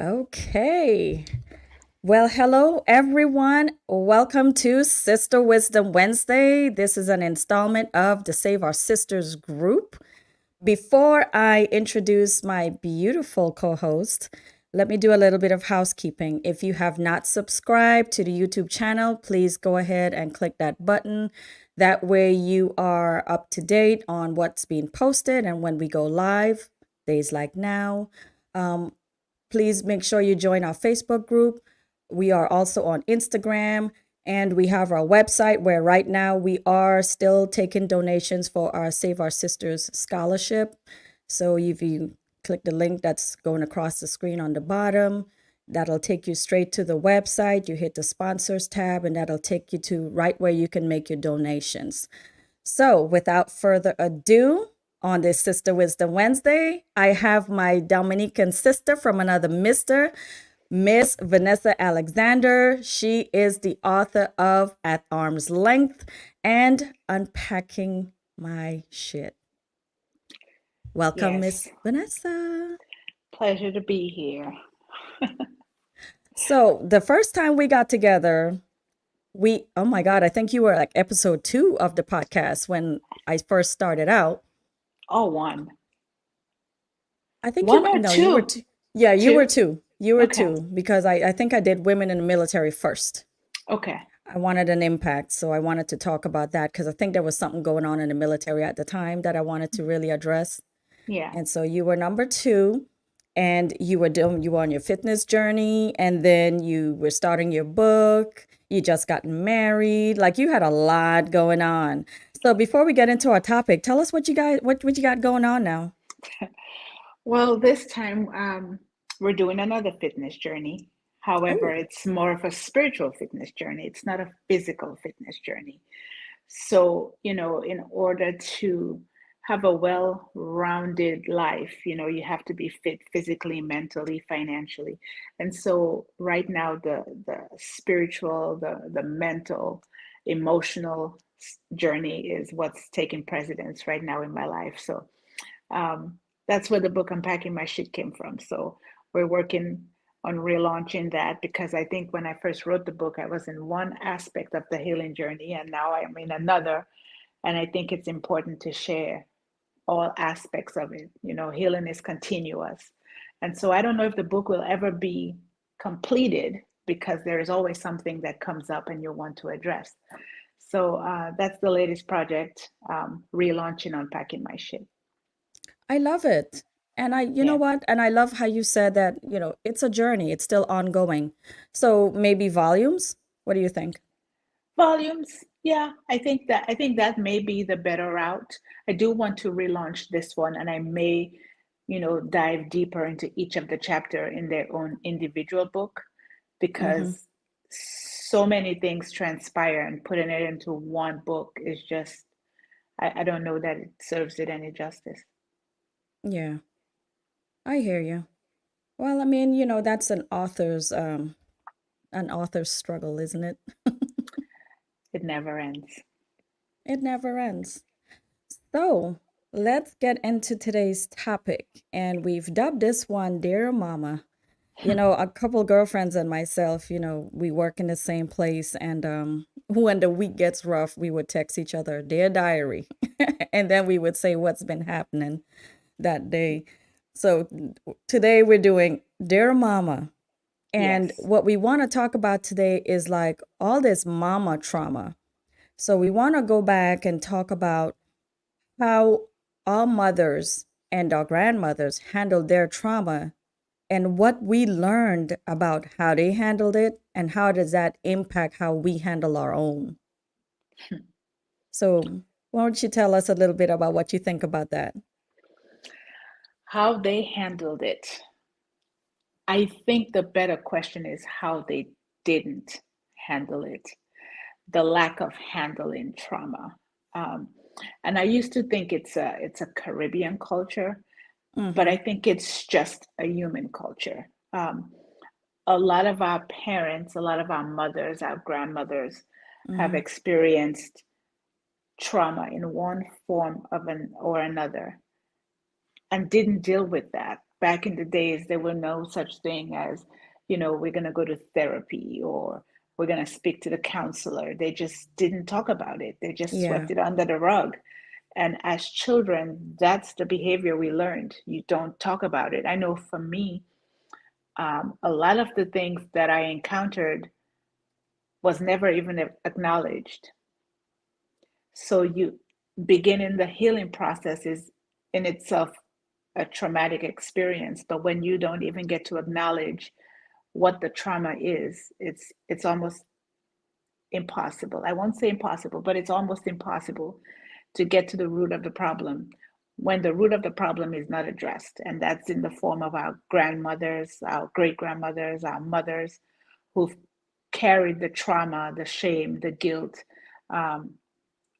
Okay. Well, hello, everyone. Welcome to Sister Wisdom Wednesday. This is an installment of the Save Our Sisters group. Before I introduce my beautiful co host, let me do a little bit of housekeeping. If you have not subscribed to the YouTube channel, please go ahead and click that button. That way, you are up to date on what's being posted and when we go live, days like now. Um, Please make sure you join our Facebook group. We are also on Instagram and we have our website where right now we are still taking donations for our Save Our Sisters scholarship. So if you click the link that's going across the screen on the bottom, that'll take you straight to the website. You hit the sponsors tab and that'll take you to right where you can make your donations. So, without further ado, on this Sister Wisdom Wednesday, I have my Dominican sister from another mister, Miss Vanessa Alexander. She is the author of At Arm's Length and Unpacking My Shit. Welcome, Yes, Miss Vanessa. pleasure to be here. So, the first time we got together, oh my God, I think you were like episode 2 of the podcast when I first started out. Oh, one. I think you One were, or no, you were two? two. Yeah, you were Two? two. You were Okay. two because I think I did women in the military first. Okay. I wanted an impact, so I wanted to talk about that because I think there was something going on in the military at the time that I wanted to really address. Yeah. And so you were number two, and you were on your fitness journey, and then you were starting your book. You just got married, like you had a lot going on. So before we get into our topic, tell us what you got going on now. Well, this time we're doing another fitness journey. However, Oh, it's more of a spiritual fitness journey. It's not a physical fitness journey. So, in order to have a well-rounded life, you have to be fit physically, mentally, financially. And so right now the spiritual, the mental, emotional journey is what's taking precedence right now in my life. So um, that's where the book Unpacking My Shit came from. So we're working on relaunching that because I think when I first wrote the book, I was in one aspect of the healing journey, and now I'm in another. And I think it's important to share all aspects of it. Healing is continuous. And so I don't know if the book will ever be completed because there is always something that comes up and you want to address. So that's the latest project, relaunching Unpacking My Shit. I love it. And you know Yeah. what? And I love how you said that, it's a journey, it's still ongoing. So maybe volumes? What do you think? Volumes, yeah, I think that may be the better route. I do want to relaunch this one, and I may, dive deeper into each of the chapter in their own individual book Hmm. because so many things transpire, and putting it into one book is just, I don't know that it serves it any justice. Yeah, I hear you. Well, I mean, that's an author's struggle, isn't it? It never ends. It never ends. So, let's get into today's topic. And we've dubbed this one Dear Mama. A couple girlfriends and myself, we work in the same place. And when the week gets rough, we would text each other, Dear Diary. And then we would say what's been happening that day. So today we're doing Dear Mama. And Yes. what we want to talk about today is like all this mama trauma. So we want to go back and talk about how our mothers and our grandmothers handled their trauma and what we learned about how they handled it and how does that impact how we handle our own. So, why don't you tell us a little bit about what you think about that? How they handled it. I think the better question is how they didn't handle it, the lack of handling trauma. Um, and I used to think it's a Caribbean culture, but Mm-hmm. I think it's just a human culture. A lot of our parents, a lot of our mothers, our grandmothers have Mm-hmm. experienced trauma in one form of an or another and didn't deal with that. back in the days, there were no such thing as, we're going to go to therapy or we're going to speak to the counselor. They just didn't talk about it. They just Yeah. swept it under the rug. And as children, that's the behavior we learned. You don't talk about it. I know for me, a lot of the things that I encountered was never even acknowledged. So you beginning the healing process is in itself a traumatic experience. But when you don't even get to acknowledge what the trauma is, it's almost impossible. I won't say impossible, but it's almost impossible to get to the root of the problem when the root of the problem is not addressed. And that's in the form of our grandmothers, our great grandmothers, our mothers who've carried the trauma, the shame, the guilt, um,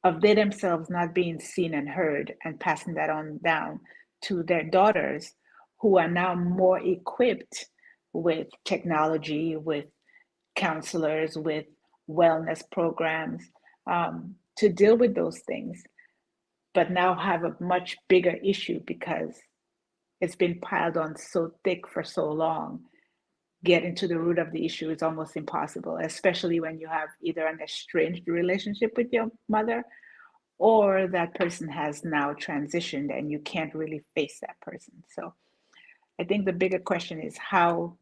of they themselves not being seen and heard and passing that on down to their daughters who are now more equipped with technology, with counselors, with wellness programs, to deal with those things, but now have a much bigger issue because it's been piled on so thick for so long. Getting to the root of the issue is almost impossible, especially when you have either an estranged relationship with your mother or that person has now transitioned and you can't really face that person. So I think the bigger question is how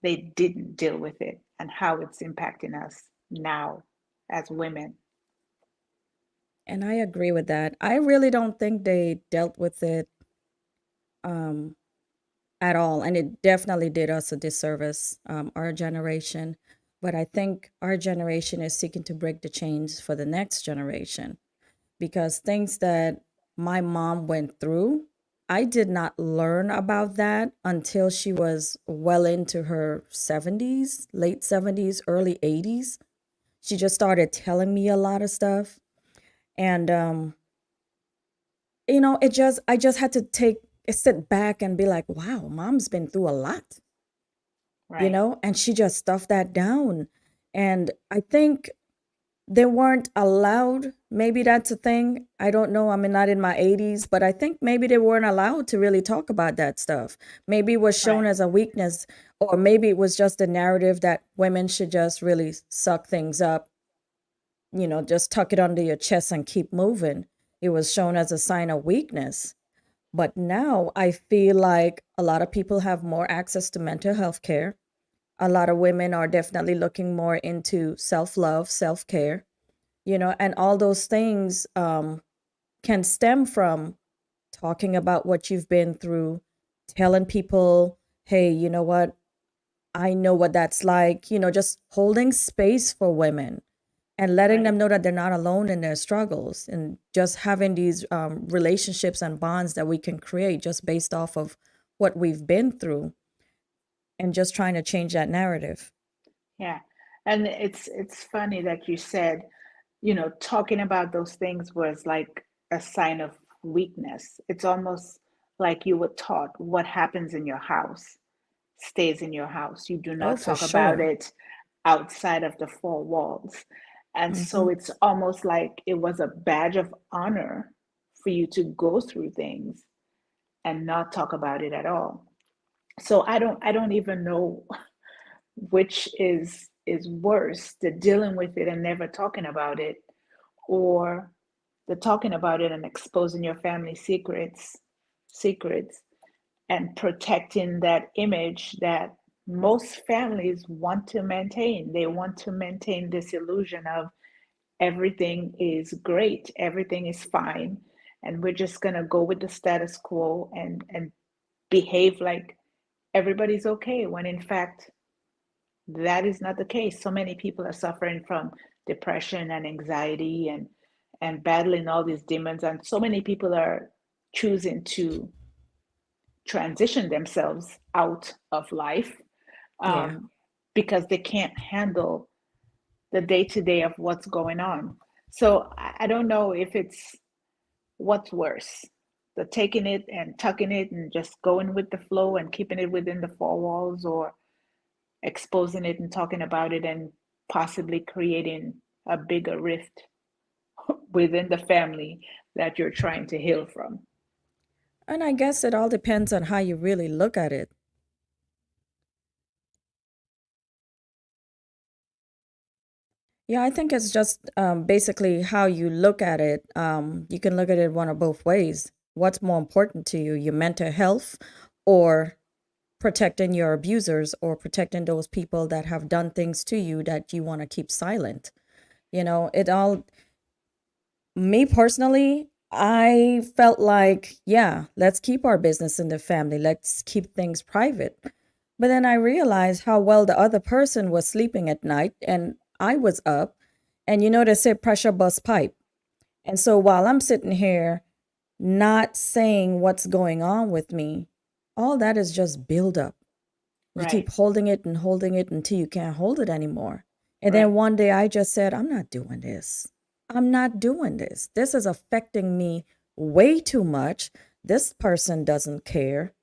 they didn't deal with it and how it's impacting us now as women. And I agree with that. I really don't think they dealt with it um, at all. And it definitely did us a disservice, our generation. But I think our generation is seeking to break the chains for the next generation because things that my mom went through, I did not learn about that until she was well into her 70s, late 70s, early 80s. She just started telling me a lot of stuff. And I just had to take a sit back and be like, wow, mom's been through a lot, Right, and she just stuffed that down. And I think they weren't allowed. Maybe that's a thing. I don't know. I'm not in my 80s, but I think maybe they weren't allowed to really talk about that stuff. Maybe it was shown right, as a weakness, or maybe it was just a narrative that women should just really suck things up, just tuck it under your chest and keep moving. It was shown as a sign of weakness. But now I feel like a lot of people have more access to mental health care. A lot of women are definitely looking more into self love, self care, and all those things can stem from talking about what you've been through, telling people, hey, you know what? I know what that's like, just holding space for women and letting right. them know that they're not alone in their struggles and just having these relationships and bonds that we can create just based off of what we've been through and just trying to change that narrative. Yeah. And it's funny that you said, talking about those things was like a sign of weakness. It's almost like you were taught what happens in your house stays in your house. You do Oh, not for talk about sure. it outside of the four walls. And so Hmm. it's almost like it was a badge of honor for you to go through things and not talk about it at all. So I don't even know which is worse, the dealing with it and never talking about it, or the talking about it and exposing your family secrets and protecting that image that most families want to maintain. They want to maintain this illusion of everything is great, everything is fine, and we're just going to go with the status quo and behave like everybody's okay when in fact that is not the case. So many people are suffering from depression and anxiety and battling all these demons, and so many people are choosing to transition themselves out of life, Yeah. um, because they can't handle the day to day of what's going on. So I don't know if it's what's worse, the taking it and tucking it and just going with the flow and keeping it within the four walls, or exposing it and talking about it and possibly creating a bigger rift within the family that you're trying to heal from. And I guess it all depends on how you really look at it. Yeah, I think it's just basically how you look at it. You can look at it one of both ways. What's more important to you, your mental health or protecting your abusers or protecting those people that have done things to you that you want to keep silent? It all, me personally, I felt like, yeah, let's keep our business in the family. Let's keep things private. But then I realized how well the other person was sleeping at night and I was up. And they say pressure bust pipe. And so while I'm sitting here not saying what's going on with me, all that is just build up. You keep Right, holding it until you can't hold it anymore. And then right, one day I just said, I'm not doing this. I'm not doing this. This is affecting me way too much. This person doesn't care,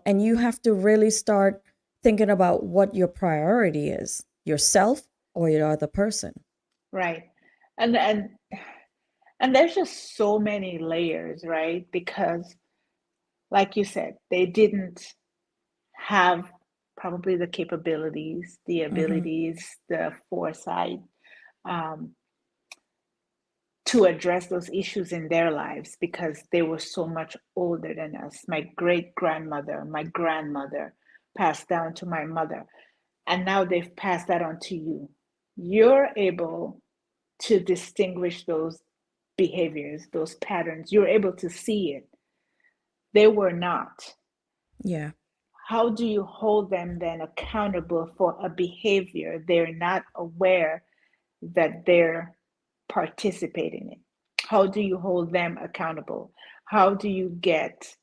and you have to really start thinking about what your priority is, yourself or your other person. right. And there's just so many layers, right? Because like you said, they didn't have probably the capabilities, the Hmm. abilities, the foresight, um, to address those issues in their lives because they were so much older than us. My great grandmother, my grandmother passed down to my mother, and now they've passed that on to you. You're able to distinguish those behaviors, those patterns. You're able to see it. They were not. Yeah, How do you hold them then accountable for a behavior they're not aware that they're participating in? How do you hold them accountable? How do you get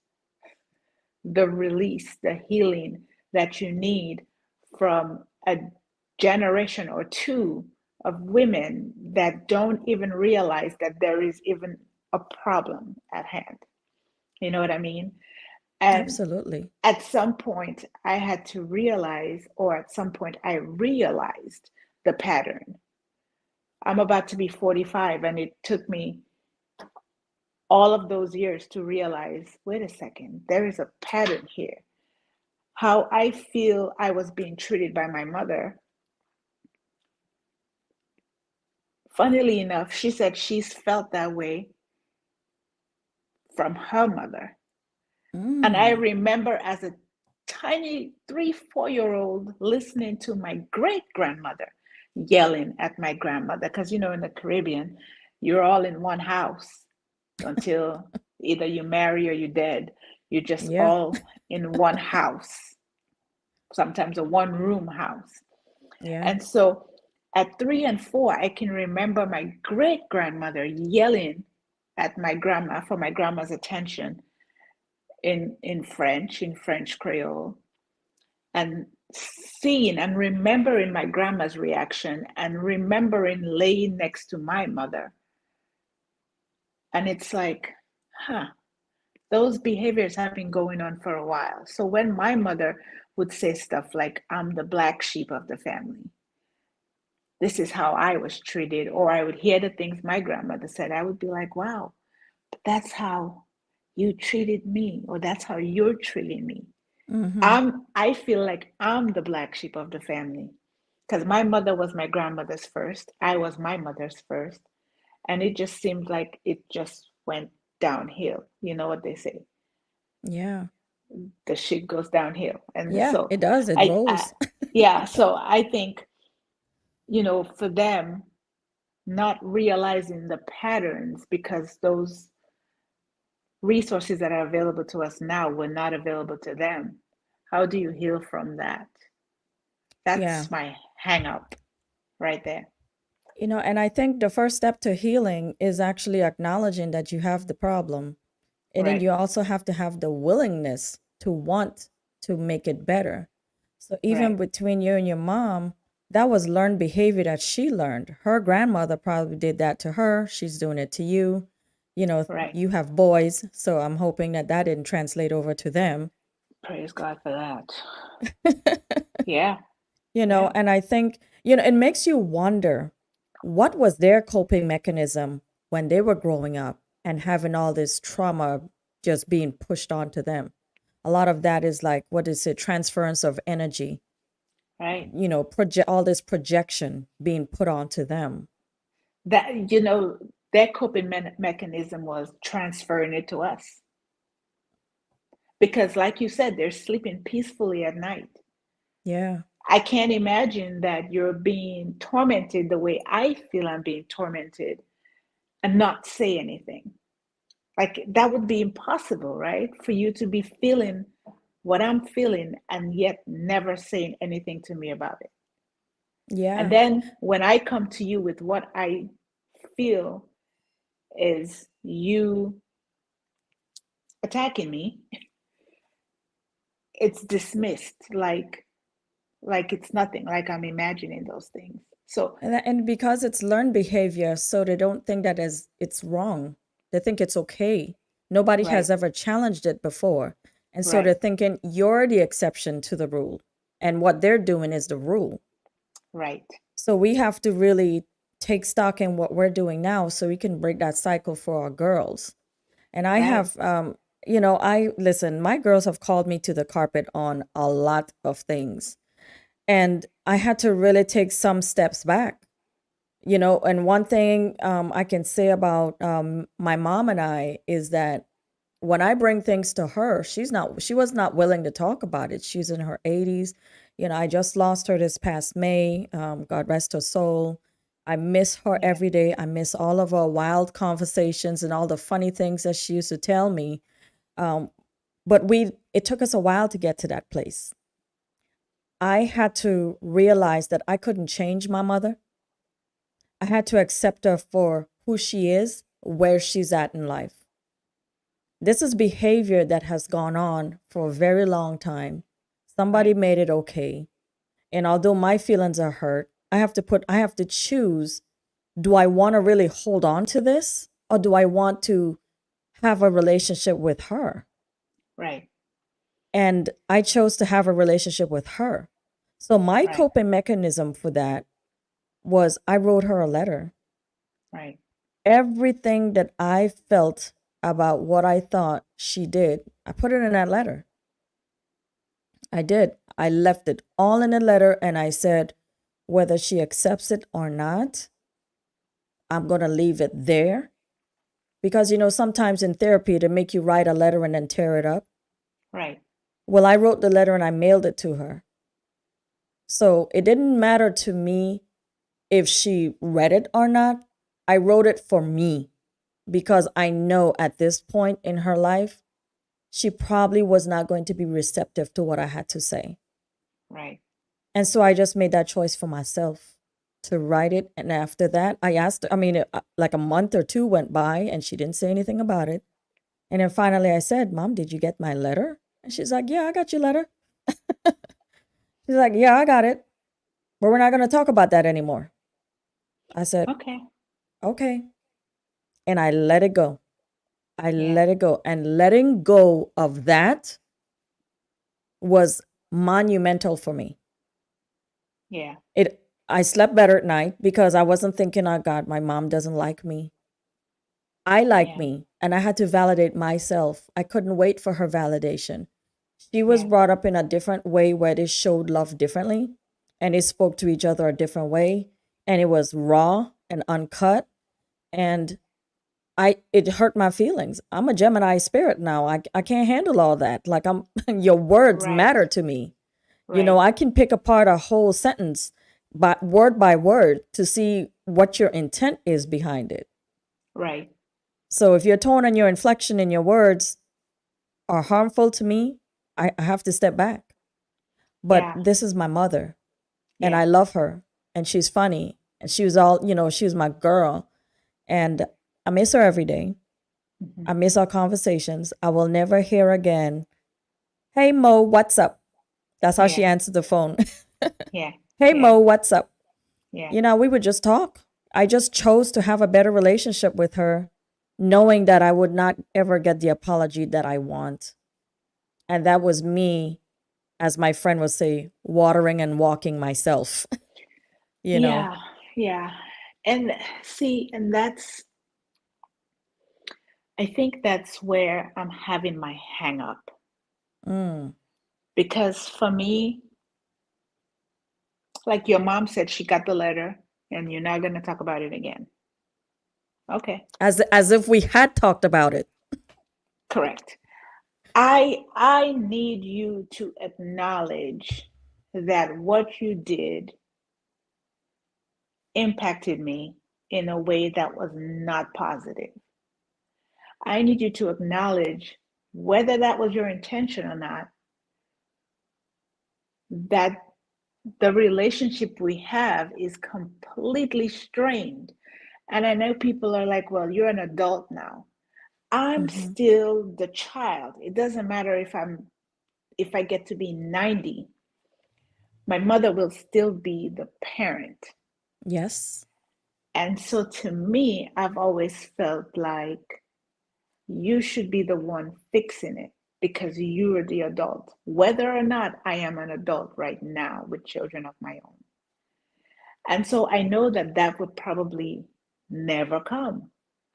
the release, the healing that you need from a generation or two of women that don't even realize that there is even a problem at hand? You know what I mean? And absolutely. at some point, I had to realize, or at some point, I realized the pattern. I'm about to be 45, and it took me all of those years to realize, wait a second, there is a pattern here. How I feel I was being treated by my mother, funnily enough, she said she's felt that way from her mother. And I Mm, remember as a tiny 3, 4 year old listening to my great grandmother yelling at my grandmother. Because, in the Caribbean, you're all in one house until either you marry or you're dead. You're just yeah, all in one house, sometimes a one-room house. yeah, And so at 3 and 4, I can remember my great grandmother yelling at my grandma for my grandma's attention in French Creole, and seeing and remembering my grandma's reaction and remembering laying next to my mother. And it's like, huh, those behaviors have been going on for a while. So when my mother would say stuff like, I'm the black sheep of the family, this is how I was treated, or I would hear the things my grandmother said, I would be like, wow, that's how you treated me, or that's how you're treating me. mm-hmm, I feel like I'm the black sheep of the family because my mother was my grandmother's first. I was my mother's first. And it just seemed like it just went downhill. You know what they say? yeah, The shit goes downhill. And yeah. so It does. It I rolls. yeah, so I think, for them not realizing the patterns because those resources that are available to us now were not available to them. How do you heal from that? Yeah. That's my hang up right there. And I think the first step to healing is actually acknowledging that you have the problem. And then Right, you also have to have the willingness to want to make it better. So even right, between you and your mom, that was learned behavior that she learned. Her grandmother probably did that to her. She's doing it to you. right. You have boys, so I'm hoping that that didn't translate over to them. Praise God for that. Yeah, yeah, And I think, it makes you wonder what was their coping mechanism when they were growing up and having all this trauma just being pushed onto them. A lot of that is like, what is it? Transference of energy, Right. project all this projection being put onto them. That, their coping mechanism was transferring it to us. Because, like you said, they're sleeping peacefully at night. Yeah. I can't imagine that you're being tormented the way I feel I'm being tormented and not say anything. Like, that would be impossible, right? For you to be feeling what I'm feeling and yet never saying anything to me about it. And Yeah. then when I come to you with what I feel is you attacking me, it's dismissed like it's nothing, like I'm imagining those things. So, And because it's learned behavior, so they don't think that it's wrong. They think it's okay. Nobody right, has ever challenged it before. And so they're right, thinking you're the exception to the rule. And what they're doing is the rule. right, So we have to really take stock in what we're doing now so we can break that cycle for our girls. And I right, have, I listen, my girls have called me to the carpet on a lot of things. And I had to really take some steps back. And one thing I can say about my mom and I is that when I bring things to her, she was not willing to talk about it. She's in her 80s. I just lost her this past May. God rest her soul. I miss her yeah, every day. I miss all of our wild conversations and all the funny things that she used to tell me. Um, but it took us a while to get to that place. I had to realize that I couldn't change my mother. I had to accept her for who she is, where she's at in life. This is behavior that has gone on for a very long time. Somebody right, made it okay. And although my feelings are hurt, I have to choose, do I want to really hold on to this or do I want to have a relationship with her? right, And I chose to have a relationship with her. So my right, coping mechanism for that was I wrote her a letter. right, Everything that I felt about what I thought she did, I put it in that letter. I did. I left it all in a letter and I said, whether she accepts it or not, I'm going to leave it there. Because, sometimes in therapy, they make you write a letter and then tear it up. right, Well, I wrote the letter and I mailed it to her. So it didn't matter to me if she read it or not. I wrote it for me because I know at this point in her life, she probably was not going to be receptive to what I had to say. right. And so I just made that choice for myself to write it. And after that, I asked her, like a month or two went by and she didn't say anything about it. And then finally I said, Mom, did you get my letter? And she's like, Yeah, I got your letter. She's like, Yeah, I got it. But we're not going to talk about that anymore. I said, Okay. Okay. And I let it go. I Yeah, let it go. And letting go of that was monumental for me. yeah, I slept better at night because I wasn't thinking, oh God, my mom doesn't like me. I like yeah, me and I had to validate myself. I couldn't wait for her validation. She was yeah, brought up in a different way where they showed love differently and they spoke to each other a different way and it was raw and uncut and I it hurt my feelings. I'm a Gemini spirit now. I can't handle all that. Like your words right, matter to me. right, I can pick apart a whole sentence by word to see what your intent is behind it. right. So if your tone and your inflection in your words are harmful to me, I have to step back. But Yeah, this is my mother and yeah, I love her and she's funny and she was she was my girl and I miss her every day. hmm, I miss our conversations. I will never hear again, Hey Mo, what's up? That's how she yeah, answered the phone. yeah, Hey yeah, Mo, what's up? yeah, We would just talk. I just chose to have a better relationship with her, knowing that I would not ever get the apology that I want. And that was me, as my friend would say, watering and walking myself, you know? yeah, yeah. And see, and I think that's where I'm having my hang up. Mm. Because for me, like your mom said, she got the letter and you're not going to talk about it again. Okay, As if we had talked about it. correct. I need you to acknowledge that what you did impacted me in a way that was not positive. I need you to acknowledge, whether that was your intention or not, that the relationship we have is completely strained. And I know people are like, well, you're an adult now. I'm Hmm. still the child. It doesn't matter if I get to be 90, my mother will still be the parent. Yes. And so to me, I've always felt like you should be the one fixing it because you are the adult, whether or not I am an adult right now with children of my own. And so I know that that would probably never come,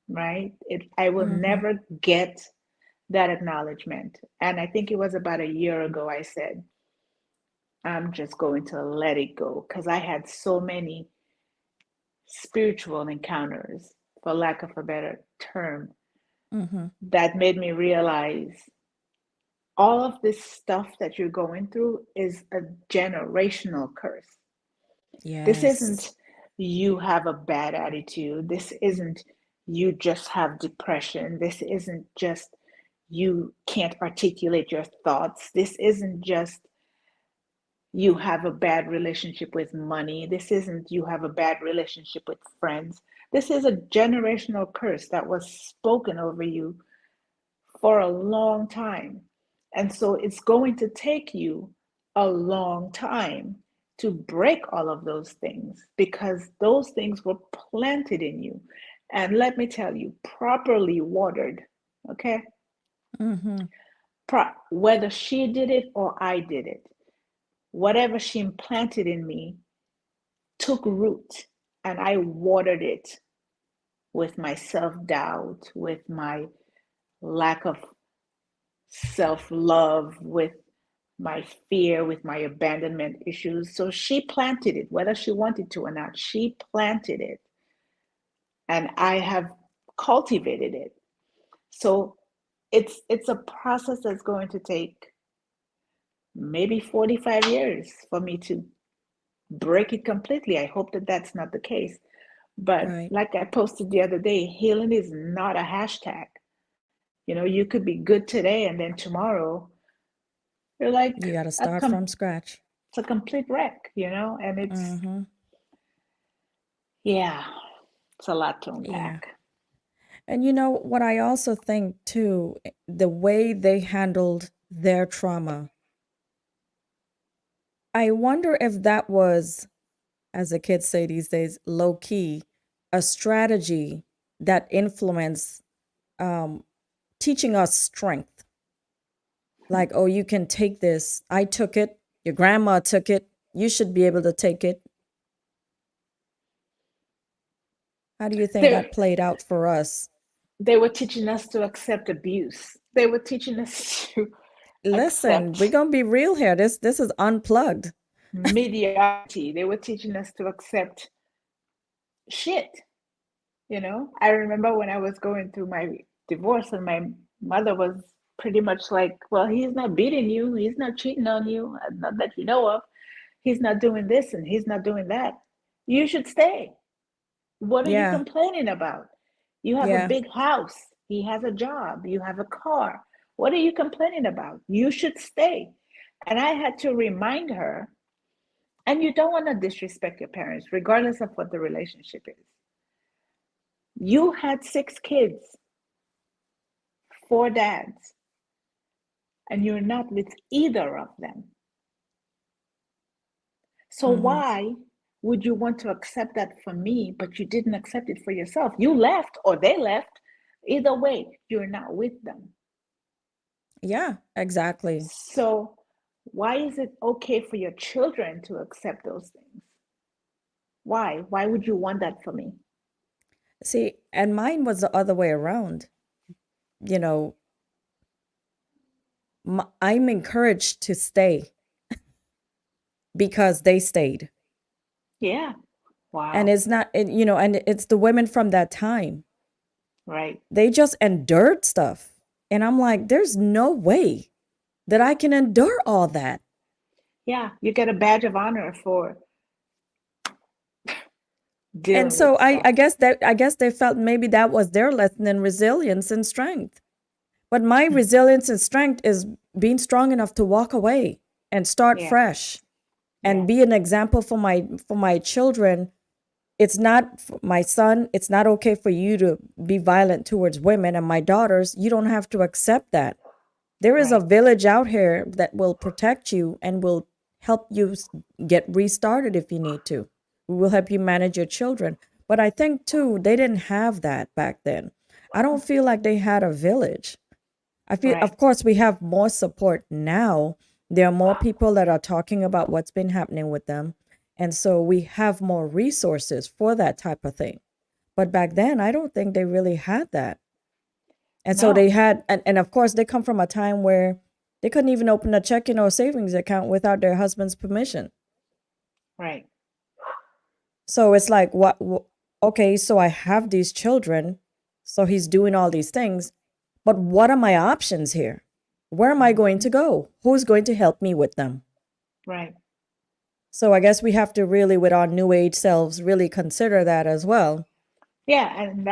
right? I will Hmm. never get that acknowledgement. And I think it was about a year ago I said, I'm just going to let it go because I had so many spiritual encounters, for lack of a better term, Hmm. that made me realize all of this stuff that you're going through is a generational curse. This Yes. isn't you have a bad attitude. This isn't you just have depression. This isn't just you can't articulate your thoughts. This isn't just you have a bad relationship with money. This isn't you have a bad relationship with friends. This is a generational curse that was spoken over you for a long time. And so it's going to take you a long time to break all of those things because those things were planted in you. And let me tell you, properly watered, okay? Hmm. Whether she did it or I did it, whatever she implanted in me took root and I watered it with my self doubt, with my lack of self love, with my fear, with my abandonment issues. So she planted it, whether she wanted to or not. She planted it, and I have cultivated it. So it's a process that's going to take maybe 45 years for me to break it completely. I hope that that's not the case. But Right. like I posted the other day, healing is not a hashtag. You know, you could be good today and then tomorrow you're You like got to start from scratch. it's a complete wreck, you know, and it's Hmm. yeah, it's a lot to Yeah. unpack. And you know what I also think too, the way they handled their trauma. I wonder if that was, as the kids say these days, low key, a strategy that influenced um, teaching us strength. Like, oh, you can take this. I took it. Your grandma took it. You should be able to take it. How do you think They that played out for us? they were teaching us to accept abuse. They were teaching us to Listen, we're accept gonna be real here. This is unplugged. mediocrity. They were teaching us to accept shit. You know, I remember when I was going through my divorce and my mother was pretty much like, well, he's not beating you, he's not cheating on you, not that you know of. He's not doing this and he's not doing that. You should stay. What are you Yeah, complaining about? You have a yeah. big house. He has a job. You have a car. What are you complaining about? You should stay. And I had to remind her, and you don't want to disrespect your parents, regardless of what the relationship is. You had 6 kids, 4 dads, and you're not with either of them. So Hmm. why would you want to accept that for me, but you didn't accept it for yourself? You left or they left. Either way, you're not with them. Yeah, exactly. So why is it okay for your children to accept those things? Why? Why would you want that for me? See, and mine was the other way around. you know, I'm encouraged to stay because they stayed. Yeah. And Wow. it's not, and it's the women from that time. Right. They just endured stuff. And I'm like, there's no way that I can endure all that. Yeah. You get a badge of honor for And dealing so with stuff. I guess they felt maybe that was their lesson in resilience and strength. But my resilience and strength is being strong enough to walk away and start Yeah. fresh and Yes. be an example for my children. It's not my son, it's not okay for you to be violent towards women, and my daughters, you don't have to accept that. There is a Right. village out here that will protect you and will help you get restarted if you need to. We will help you manage your children. But I think too, they didn't have that back then. I don't feel like they had a village. I feel, Right. of course, we have more support now. There are more people that are talking about what's been happening with them. And so we have more resources for that type of thing. But back then, I don't think they really had that. And so they No. had, and of course, they come from a time where they couldn't even open a checking or savings account without their husband's permission. Right. So it's like, okay, so I have these children. So he's doing all these things. But what are my options here? Where am I going Hmm. to go? Who's going to help me with them? Right. So I guess we have to really, with our new age selves, really consider that as well. Yeah, and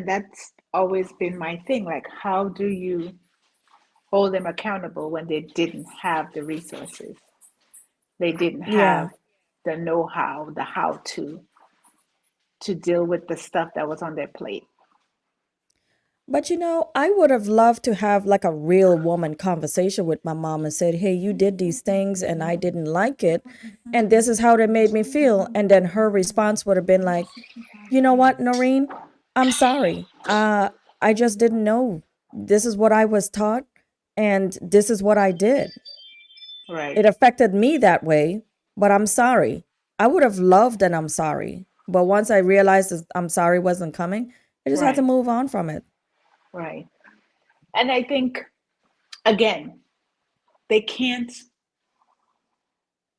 that's always been my thing. Like, how do you hold them accountable when they didn't have the resources? They didn't Yeah. have the know-how, the how to deal with the stuff that was on their plate. But I would have loved to have like a real woman conversation with my mom and said, hey, you did these things and I didn't like it. And this is how they made me feel. And then her response would have been like, you know what, Noreen? I'm sorry. I just didn't know. This is what I was taught and this is what I did. Right. It affected me that way, but I'm sorry. I would have loved an I'm sorry. But once I realized that I'm sorry wasn't coming, I just had to Right. move on from it. Right. And I think, again, they can't,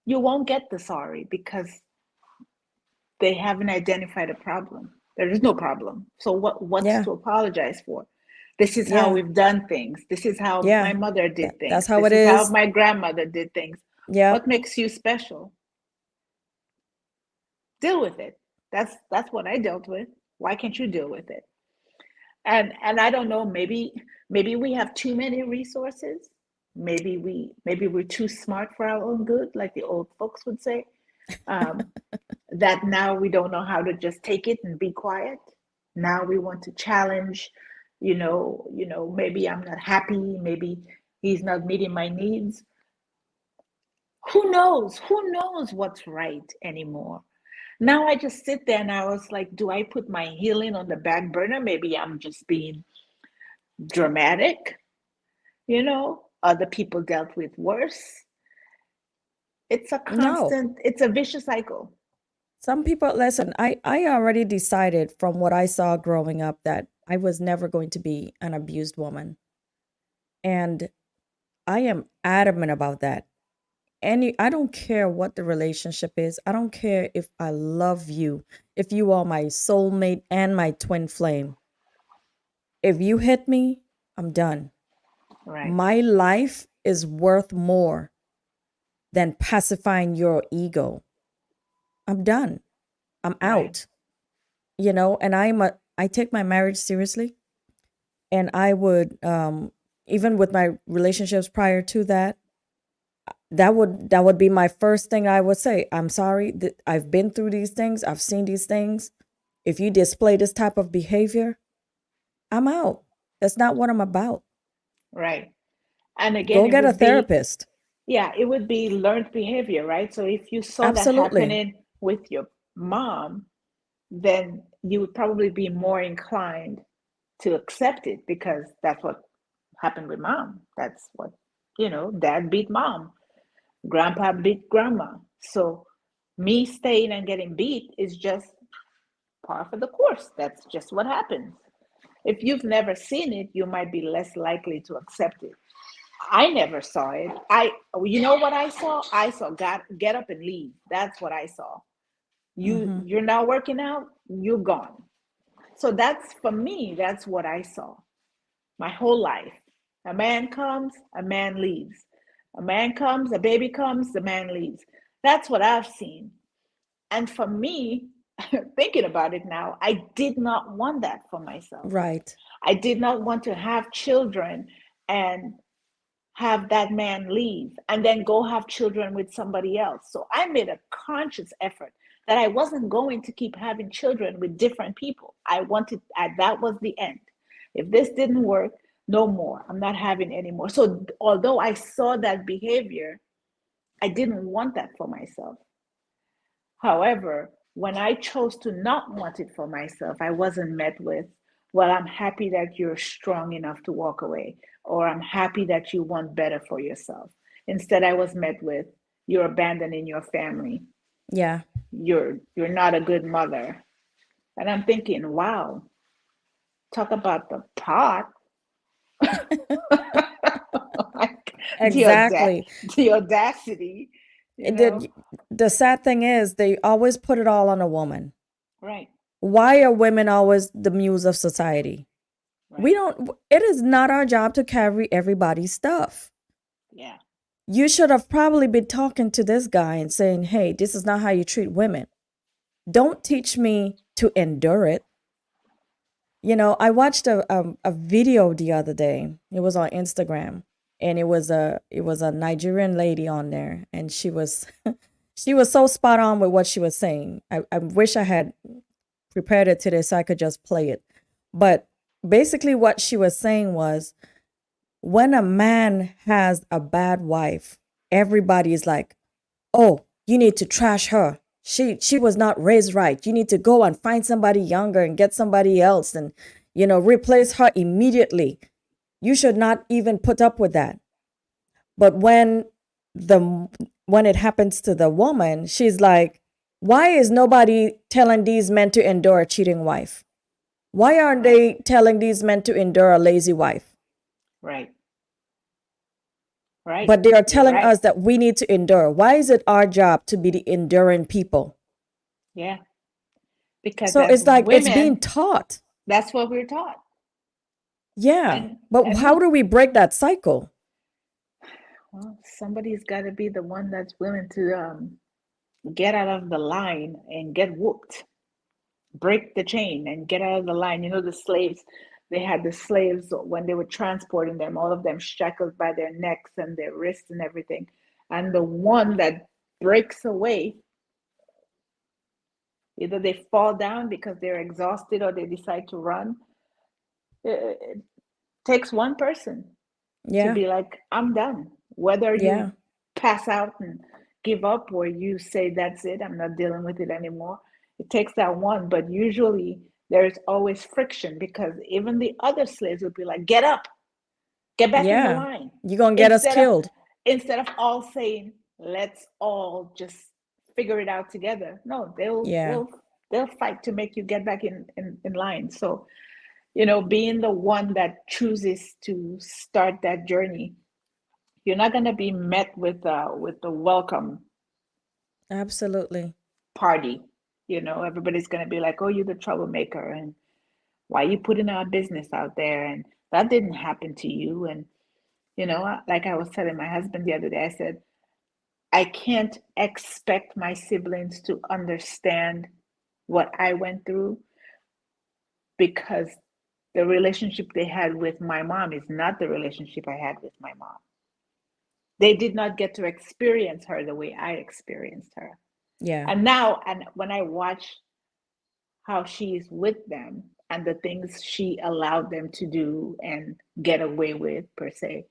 you won't get the sorry because they haven't identified a problem. There is no problem. So what's Yeah. to apologize for? This is how Yeah. we've done things. This is how my Yeah. mother did things. That's how This it is how is. my grandmother did things. What Yep. makes you special? Deal with it. That's what I dealt with. Why can't you deal with it? And I don't know, maybe we have too many resources. Maybe we're too smart for our own good, like the old folks would say. Um, that now we don't know how to just take it and be quiet. Now we want to challenge, maybe I'm not happy, maybe he's not meeting my needs. Who knows? Who knows what's right anymore? Now I just sit there and I was like, do I put my healing on the back burner? Maybe I'm just being dramatic, other people dealt with worse. No. It's a vicious cycle. Some people, listen, I already decided from what I saw growing up that I was never going to be an abused woman. And I am adamant about that. I don't care what the relationship is. I don't care if I love you, if you are my soulmate and my twin flame. If you hit me, I'm done. Right. My life is worth more than pacifying your ego. I'm done. I'm Right. out. And I take my marriage seriously, and I would even with my relationships prior to that, that would be my first thing I would say. I'm sorry that I've been through these things. I've seen these things. If you display this type of behavior, I'm out. That's not what I'm about. Right. And again, Go it get a would be, therapist. yeah, it would be learned behavior, right? So if you saw that Absolutely. happening with your mom, then you would probably be more inclined to accept it because that's what happened with mom. That's what, dad beat mom, grandpa beat grandma. So me staying and getting beat is just par for the course. That's just what happens. If you've never seen it, you might be less likely to accept it. I never saw it. You know what I saw? I saw get up and leave. That's what I saw. Mm-hmm. You're not working out, you're gone. So that's, for me, that's what I saw my whole life. A man comes, a man leaves. A man comes, a baby comes, the man leaves. That's what I've seen. And for me, thinking about it now, I did not want that for myself. Right. I did not want to have children and have that man leave and then go have children with somebody else. So I made a conscious effort that I wasn't going to keep having children with different people. I wanted, that was the end. If this didn't work, no more. I'm not having any more. So although I saw that behavior, I didn't want that for myself. However, when I chose to not want it for myself, I wasn't met with, well, I'm happy that you're strong enough to walk away, or I'm happy that you want better for yourself. Instead, I was met with, you're abandoning your family. Yeah. You're not a good mother. And I'm thinking, wow, talk about the pot. Like, Exactly. the audacity, you know? The sad thing is they always put it all on a woman. Right, Why are women always the muse of society? We right. don't, it is not our job to carry everybody's stuff. Yeah, You should have probably been talking to this guy and saying, hey, this is not how you treat women. Don't teach me to endure it. I watched a video the other day. It was on Instagram, and it was a Nigerian lady on there, and she was she was so spot on with what she was saying. I wish I had prepared it today so I could just play it. But basically, what she was saying was, when a man has a bad wife, everybody is like, oh, you need to trash her. She was not raised right. You need to go and find somebody younger and get somebody else and replace her immediately. You should not even put up with that. But the when it happens to the woman, she's like, why is nobody telling these men to endure a cheating wife? Why aren't right, they telling these men to endure a lazy wife? right, right. But they are You're telling right. us that we need to endure. Why is it our job to be the enduring people? Yeah. Because So as it's like it's being women, taught. that's what we're taught. Yeah. And But and how look, do we break that cycle? well, somebody's got to be the one that's willing to get out of the line and get whooped, break the chain and get out of the line. You know, the slaves, they had the slaves when they were transporting them, all of them shackled by their necks and their wrists and everything. And the one that breaks away, either they fall down because they're exhausted or they decide to run. It takes one person to Yeah. be like, I'm done. Whether you Yeah. pass out and give up or you say, that's it, I'm not dealing with it anymore. It takes that one. But usually there's always friction because even the other slaves would be like, get up, get back in the Yeah. line. You're going to get us Instead of killed. instead of all saying, let's all just figure it out together. No, Yeah. they'll fight to make you get back in line. So, being the one that chooses to start that journey, you're not going to be met with the welcome Absolutely. party. Everybody's going to be like, oh, you're the troublemaker, and why are you putting our business out there, and that didn't happen to you. And like I was telling my husband the other day, I said, I can't expect my siblings to understand what I went through because the relationship they had with my mom is not the relationship I had with my mom. They did not get to experience her the way I experienced her. Yeah. And when I watch how she is with them and the things she allowed them to do and get away with, per se,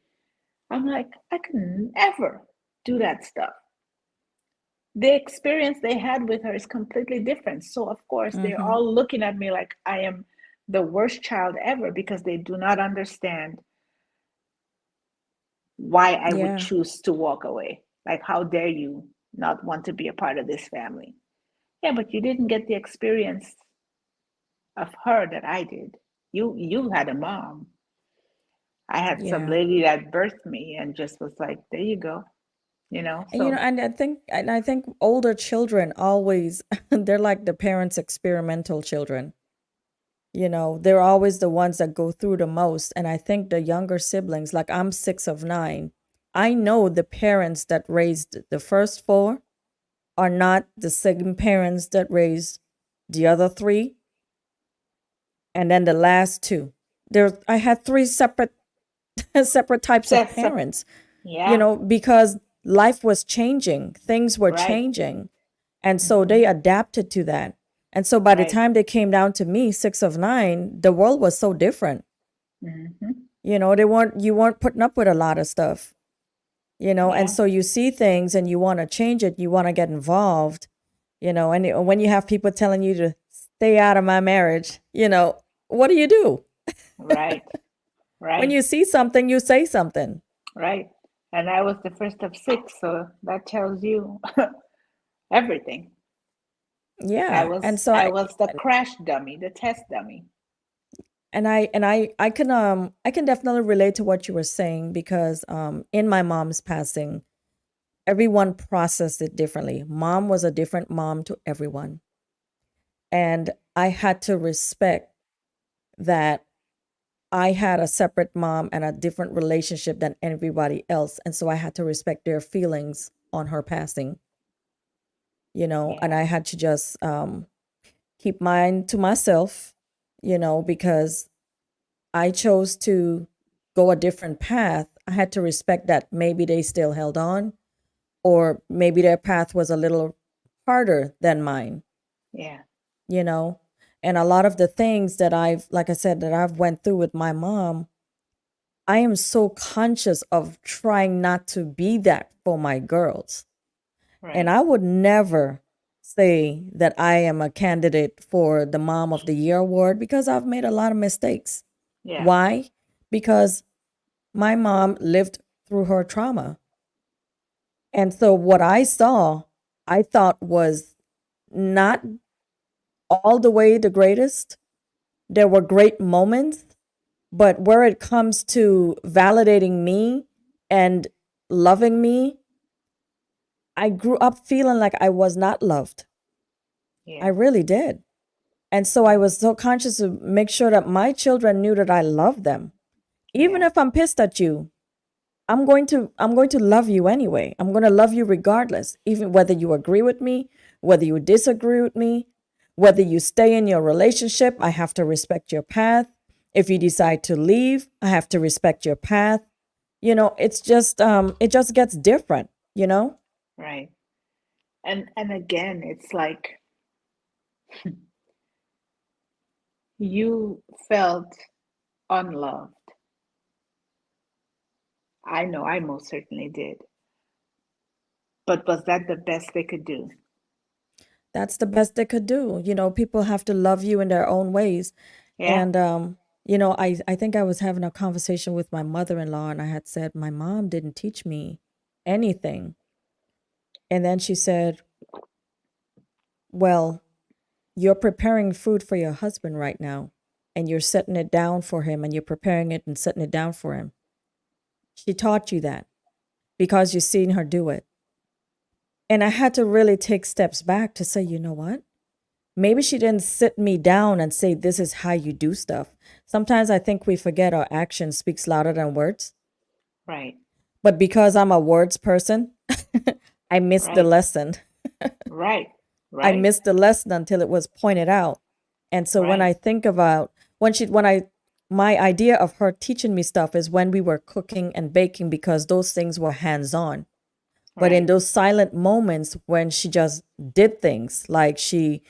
I'm like, I could never do that stuff. The experience they had with her is completely different. So, of course, they're Mm-hmm. all looking at me like I am the worst child ever because they do not understand why I would Yeah. choose to walk away. Like, how dare you not want to be a part of this family? Yeah, but you didn't get the experience of her that I did. You had a mom. I had some Yeah. lady that birthed me and just was like, there you go, you know. And So I think older children always they're like the parents' experimental children. They're always the ones that go through the most. And I think the younger siblings, like I'm six of nine, I know the parents that raised the first four are not the same parents that raised the other three and then the last two. I had three separate separate types of that's parents, yeah, because life was changing, things were right. changing. And so Hmm. they adapted to that. And so by the Right. time they came down to me, six of nine, the world was so different. Hmm. You weren't putting up with a lot of stuff, and Yeah. so you see things and you want to change it, you want to get involved, and when you have people telling you to stay out of my marriage, what do you do? Right. When Right. you see something, you say something. Right. And I was the first of six, so that tells you everything. I Yeah. And was so I was the crash dummy, the test dummy. I can definitely relate to what you were saying because in my mom's passing, everyone processed it differently. Mom was a different mom to everyone. And I had to respect that I had a separate mom and a different relationship than everybody else. And so I had to respect their feelings on her passing, and Yeah. I had to just keep mine to myself, because I chose to go a different path. I had to respect that maybe they still held on, or maybe their path was a little harder than mine, Yeah. you know? And a lot of the things that like I said, that I've went through with my mom, I am so conscious of trying not to be that for my girls. And Right. I would never say that I am a candidate for the Mom of the Year award because I've made a lot of mistakes. Yeah. Why? Because my mom lived through her trauma. And so what I saw, I thought was not all the way the greatest. There were great moments, but where it comes to validating me and loving me, I grew up feeling like I was not loved. I Yeah. really did. And so I was so conscious to make sure that my children knew that I love them. Even Yeah. if I'm pissed at you, I'm going to love you anyway. I'm going to love you regardless, even whether you agree with me, whether you disagree with me, whether you stay in your relationship, I have to respect your path. If you decide to leave, I have to respect your path. It just gets different. Right. And again, it's like you felt unloved. I know I most certainly did. But was that the best they could do? That's the best they could do. People have to love you in their own ways. Yeah. And I think I was having a conversation with my mother-in-law and I had said my mom didn't teach me anything. And then she said, "Well, you're preparing food for your husband right now and you're setting it down for him and you're preparing it and setting it down for him. She taught you that because you've seen her do it." And I had to really take steps back to say, you know what? Maybe she didn't sit me down and say, this is how you do stuff. Sometimes I think we forget our action speaks louder than words. Right. But because I'm a words person, I missed the Right. lesson. Right. I Right. missed the lesson until it was pointed out. And so when Right. I think about my idea of her teaching me stuff is when we were cooking and baking because those things were hands on. But in Right. those silent moments when she just did things, like she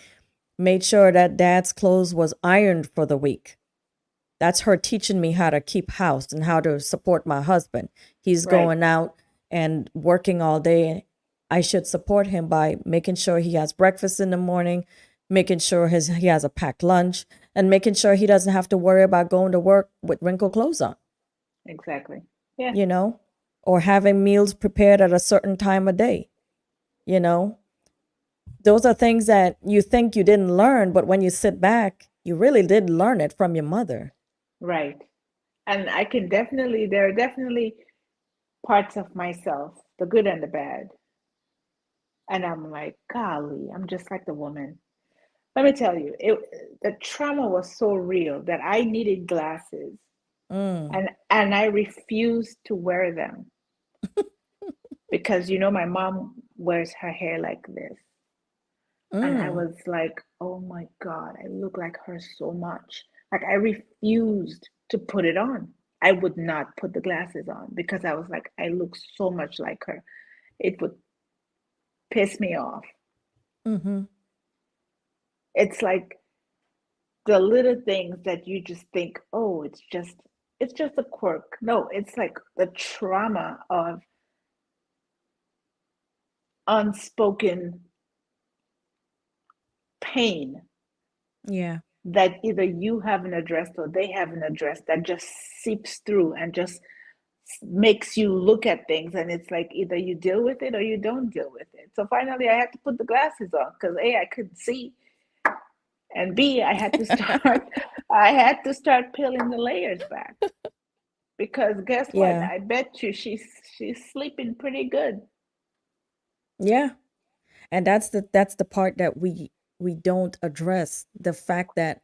made sure that dad's clothes was ironed for the week. That's her teaching me how to keep house and how to support my husband. He's Right. going out and working all day. I should support him by making sure he has breakfast in the morning, making sure he has a packed lunch, and making sure he doesn't have to worry about going to work with wrinkled clothes on, Exactly. Yeah. you know, or having meals prepared at a certain time of day, you know. Those are things that you think you didn't learn, but when you sit back, You really did learn it from your mother. Right. And I can definitely, there are definitely parts of myself, the good and the bad. And I'm like, golly, I'm just like the woman. Let me tell you, the trauma was so real that I needed glasses, Mm, and I refused to wear them because my mom wears her hair like this. And I mm, was like, oh my God, I look like her so much. Like I refused to put it on. I would not put the glasses on because I was like, I look so much like her. It would piss me off. mm-hmm. It's like the little things that you just think, oh, it's just a quirk. No, it's like the trauma of unspoken pain Yeah. that either you haven't addressed or they haven't addressed, that just seeps through and just makes you look at things, and it's like either you deal with it or you don't deal with it. So finally I had to put the glasses on because A, I couldn't see, and B, I had to start peeling the layers back. Because guess what? Yeah. I bet you she's sleeping pretty good. Yeah. And that's the part that we don't address, the fact that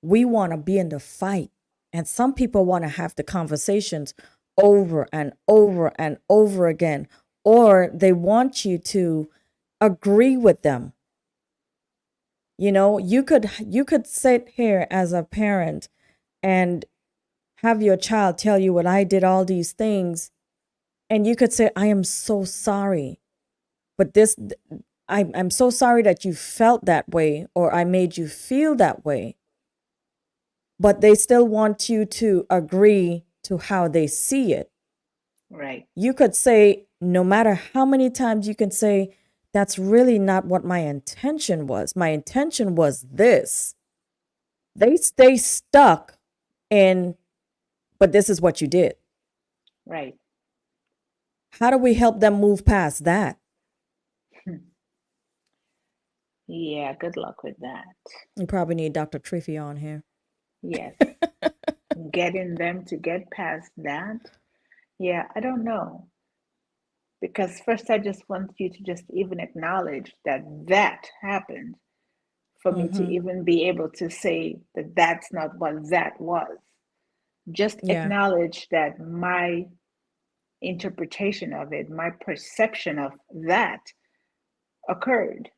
we want to be in the fight, and some people want to have the conversations over and over and over again, or they want you to agree with them. You could sit here as a parent and have your child tell you, "Well, I did all these things," and you could say, "I am so sorry, but I'm so sorry that you felt that way, or I made you feel that way." But they still want you to agree to how they see it. Right, You could say, no matter how many times you can say, "That's really not what my intention was. My intention was this." They stay stuck in, "But this is what you did." right. How do we help them move past that? Yeah, good luck with that. You probably need Dr. Triffy on here. Yes, getting them to get past that. Yeah, I don't know. Because first, I just want you to just even acknowledge that that happened for me to Mm-hmm. even be able to say that that's not what that was. Just Yeah. acknowledge that my interpretation of it, my perception of that occurred.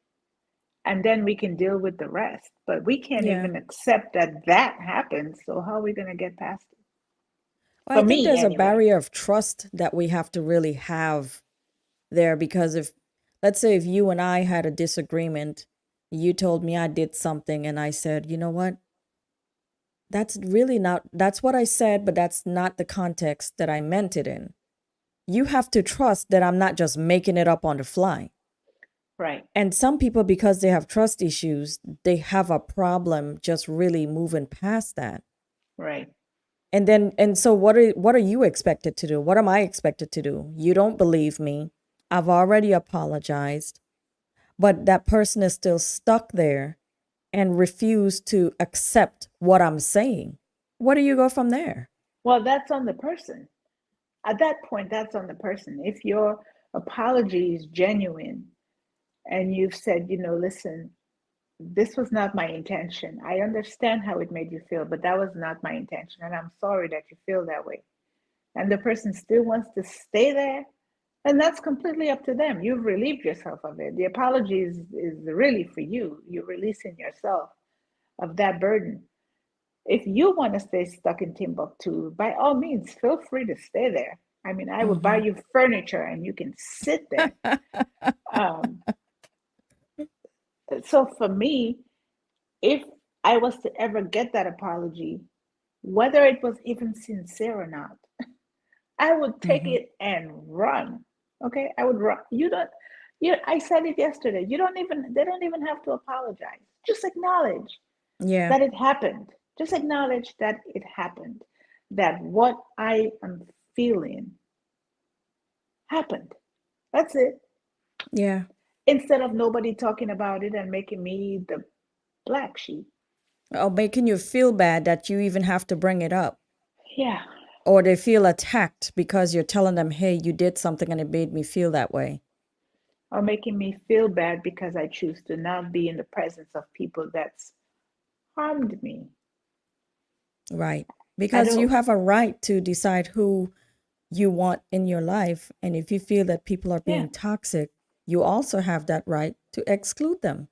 And then we can deal with the rest. But we can't Yeah. even accept that that happened. So, how are we going to get past it? Well, For I think me, there's a anyway. barrier of trust that we have to really have there, because if, let's say, if you and I had a disagreement, you told me I did something and I said, "You know what? That's really not, that's what I said, but that's not the context that I meant it in." You have to trust that I'm not just making it up on the fly. Right, And some people, because they have trust issues, they have a problem just really moving past that. right, And so what are you expected to do? What am I expected to do? You don't believe me. I've already apologized, but that person is still stuck there and refuse to accept what I'm saying. Where do you go from there? well, that's on the person. At that point, that's on the person. If your apology is genuine and you've said, listen, this was not my intention. I understand how it made you feel, but that was not my intention. And I'm sorry that you feel that way. And the person still wants to stay there, and that's completely up to them. You've relieved yourself of it. The apology is really for you. You're releasing yourself of that burden. If you want to stay stuck in Timbuktu, by all means, feel free to stay there. I mean, I would buy Hmm. you furniture and you can sit there. Um, so for me, if I was to ever get that apology, whether it was even sincere or not, I would take Hmm. it and run. Okay, I would run. You don't. You. I said it yesterday. You don't even. They don't even have to apologize. Just acknowledge Yeah. that it happened. Just acknowledge that it happened. That what I am feeling happened. That's it. Yeah. Instead of nobody talking about it and making me the black sheep. or making you feel bad that you even have to bring it up, Yeah. or they feel attacked because you're telling them, hey, you did something and it made me feel that way. Or making me feel bad because I choose to not be in the presence of people that's harmed me. Right. I Because you don't, have a right to decide who you want in your life. And if you feel that people are yeah, being toxic, you also have that right to exclude them.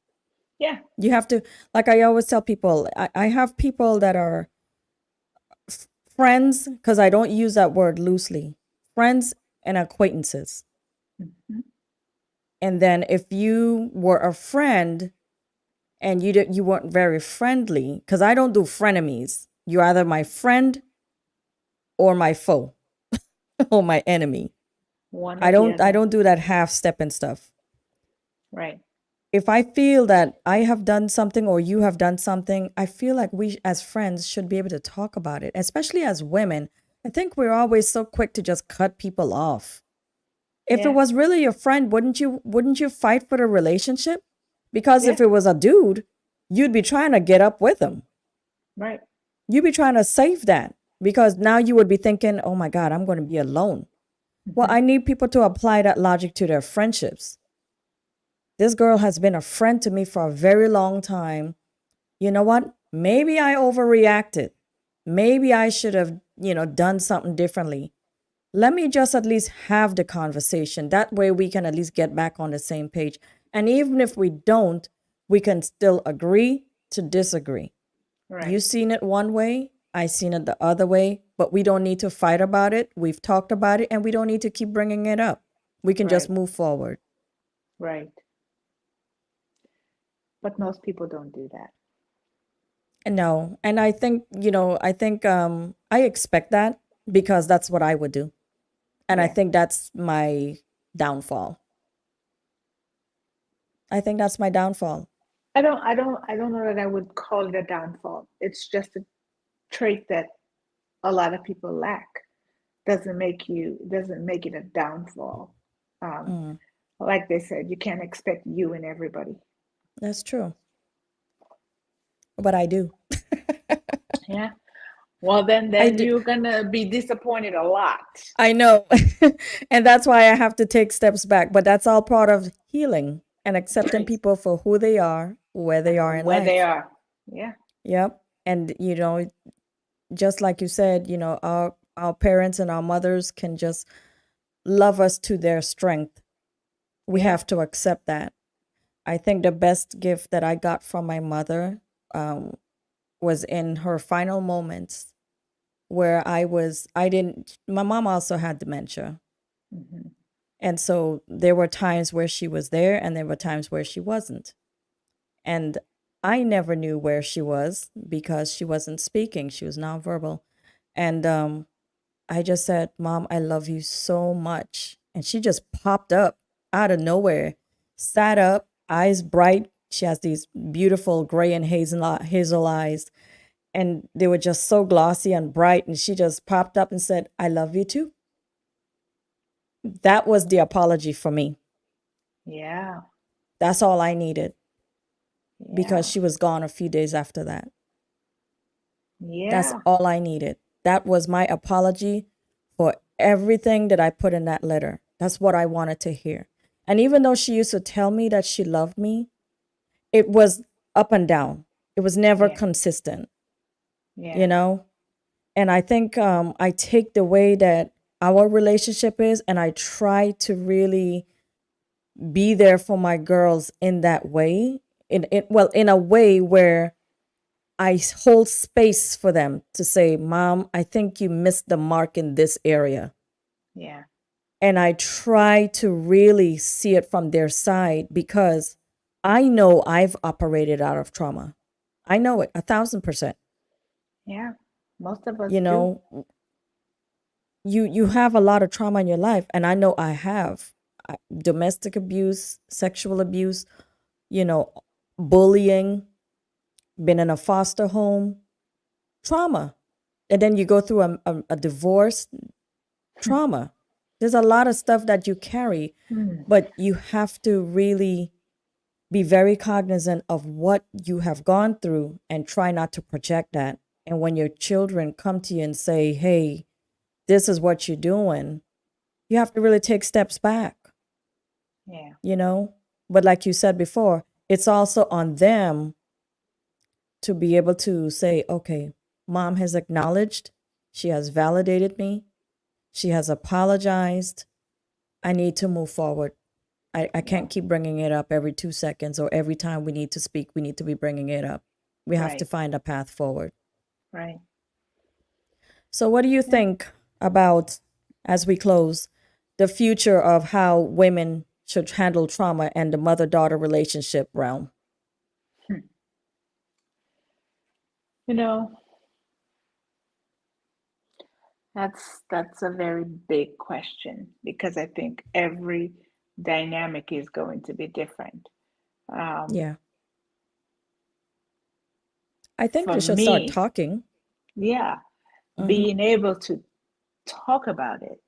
yeah. You have to, like I always tell people, I have people that are friends, because I don't use that word loosely, friends and acquaintances. Mhm. And then if you were a friend and you weren't very friendly, because I don't do frenemies. You're either my friend or my foe or my enemy. One I or the don't I other. don't do that half step and stuff. Right. If I feel that I have done something or you have done something, I feel like we as friends should be able to talk about it, especially as women. I think we're always so quick to just cut people off. If it Yeah. was really your friend, wouldn't you fight for the relationship? Because Yeah. if it was a dude, you'd be trying to get up with him. Right. You'd be trying to save that because now you would be thinking, "Oh my god, I'm going to be alone." Well, Hmm. I need people to apply that logic to their friendships. This girl has been a friend to me for a very long time. You know what? Maybe I overreacted. Maybe I should have, done something differently. Let me just at least have the conversation. That way we can at least get back on the same page. And even if we don't, we can still agree to disagree. You Right. seen it one way, I seen it the other way, but we don't need to fight about it. We've talked about it and we don't need to keep bringing it up. We can just Right. move forward. Right. But most people don't do that. No, and I think I expect that because that's what I would do. And I Yeah. think that's my downfall. I think that's my downfall. I don't know that I would call it a downfall. It's just a trait that a lot of people lack. Doesn't make it a downfall. Um, Mm, like they said, you can't expect you and everybody. that's true. But I do. Yeah. Well, then I then do. you're gonna be disappointed a lot. I know. And that's why I have to take steps back. But that's all part of healing and accepting Right. people for who they are, where they are And in where they life. are. Yeah. Yep. And, just like you said, our parents and our mothers can just love us to their strength. We Yeah. have to accept that. I think the best gift that I got from my mother um, was in her final moments where my mom also had dementia. Hmm. And so there were times where she was there and there were times where she wasn't. And I never knew where she was because she wasn't speaking. She was nonverbal. And I just said, Mom, I love you so much. And she just popped up out of nowhere, sat up, eyes bright. She has these beautiful gray and hazel eyes. And they were just so glossy and bright. And she just popped up and said, I love you too. That was the apology for me. Yeah. That's all I needed because Yeah. she was gone a few days after that. That's Yeah. all I needed. That was my apology for everything that I put in that letter. That's what I wanted to hear. And even though she used to tell me that she loved me, it was up and down. It was never Yeah. consistent, you Yeah. know? And I think I take the way that our relationship is and I try to really be there for my girls in that way. In a way where I hold space for them to say, Mom, I think you missed the mark in this area. Yeah. And I try to really see it from their side because I know I've operated out of trauma. I know it 1,000%. Yeah. Most of us You do. know, you have a lot of trauma in your life, and I know I have. Domestic abuse, sexual abuse, you know, bullying, been in a foster home, trauma. And then you go through a divorce, trauma. There's a lot of stuff that you carry, Hmm. but you have to really Be very cognizant of what you have gone through and try not to project that. And when your children come to you and say, hey, this is what you're doing, you have to really take steps back, Yeah. you know? But like you said before, it's also on them to be able to say, okay, mom has acknowledged, she has validated me, she has apologized. I need to move forward. I Yeah. can't keep bringing it up every 2 seconds or every time we need to speak, we need to be bringing it up. We have to Right. find a path forward. Right. So, what do you Yeah. think about, as we close, the future of how women should handle trauma and the mother daughter relationship realm? Hmm. You know, that's a very big question because I think every dynamic is going to be different. Um, Yeah. I think for they should start me, talking. yeah, Hmm. being able to talk about it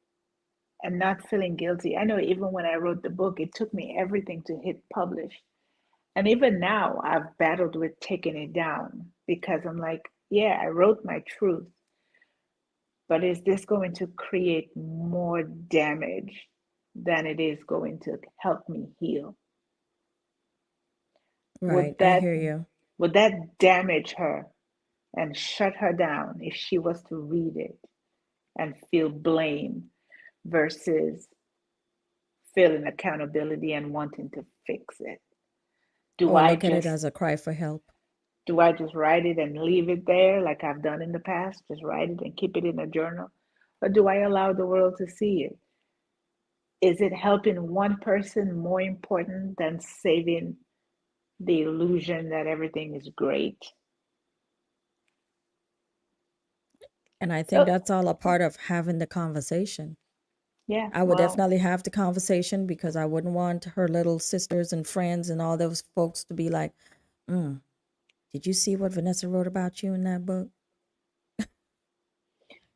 and not feeling guilty. I know even when I wrote the book, it took me everything to hit publish. And even now, I've battled with taking it down because I'm like, yeah, I wrote my truth, but is this going to create more damage than it is going to help me heal? Right. Would I that hear you. would that damage her and shut her down if she was to read it and feel blame versus feeling accountability and wanting to fix it? Do Or I look at it just as a cry for help. do I just write it and leave it there like I've done in the past? Just write it and keep it in a journal? Or do I allow the world to see it? Is it helping one person more important than saving the illusion that everything is great? And I think Oh, that's all a part of having the conversation. yeah, I would well, definitely have the conversation because I wouldn't want her little sisters and friends and all those folks to be like, mm, did you see what Vanessa wrote about you in that book?